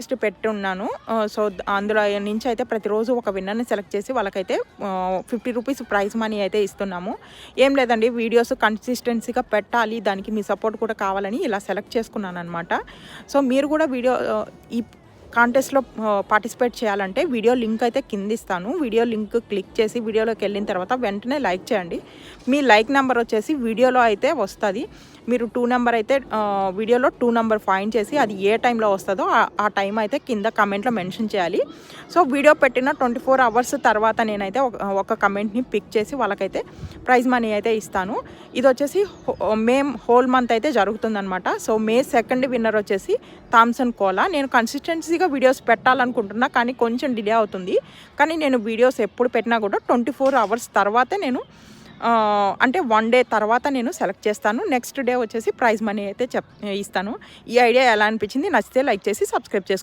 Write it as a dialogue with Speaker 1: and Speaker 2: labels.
Speaker 1: List పెట్టున్నాను. So, అందులో నుంచి అయితే ప్రతిరోజు ఒక విన్నర్‌ని సెలెక్ట్ చేసి వాళ్ళకైతే 50 రూపీస్ ప్రైజ్ మనీ అయితే ఇస్తున్నాము. ఏం లేదండి, వీడియోస్ కన్సిస్టెన్సీగా పెట్టాలి, దానికి మీ సపోర్ట్ కూడా కావాలని ఇలా సెలెక్ట్ చేసుకున్నాననమాట. సో, మీరు కూడా ఈ కాంటెస్ట్‌లో పార్టిసిపేట్ చేయాలంటే వీడియో లింక్ అయితే కింద ఇస్తాను. వీడియో లింక్ క్లిక్ చేసి వీడియోలోకి వెళ్ళిన తర్వాత వెంటనే లైక్ చేయండి. మీ లైక్ నెంబర్ వచ్చేసి వీడియోలో అయితే వస్తుంది. మీరు 2 నెంబర్ అయితే వీడియోలో 2 నెంబర్ ఫైండ్ చేసి అది ఏ టైంలో వస్తుందో ఆ టైం అయితే కింద కమెంట్లో మెన్షన్ చేయాలి. సో, వీడియో పెట్టిన 24 అవర్స్ తర్వాత నేనైతే ఒక కమెంట్ని పిక్ చేసి వాళ్ళకైతే ప్రైజ్ మనీ అయితే ఇస్తాను. ఇది వచ్చేసి మే హోల్ మంత్ అయితే జరుగుతుందనమాట. సో, మే 2 విన్నర్ వచ్చేసి థామ్సన్ కోలా. నేను కన్సిస్టెన్సీగా వీడియోస్ పెట్టాలనుకుంటున్నా, కానీ కొంచెం డిలే అవుతుంది. కానీ నేను వీడియోస్ ఎప్పుడు పెట్టినా కూడా 24 అవర్స్ తర్వాతే నేను అంటే 1 డే తర్వాత నేను సెలెక్ట్ చేస్తాను. నెక్స్ట్ డే వచ్చేసి ప్రైజ్ మనీ అయితే ఇస్తాను. ఈ ఐడియా ఎలా అనిపించింది? నచ్చితే లైక్ చేసి సబ్స్క్రైబ్ చేసుకోండి.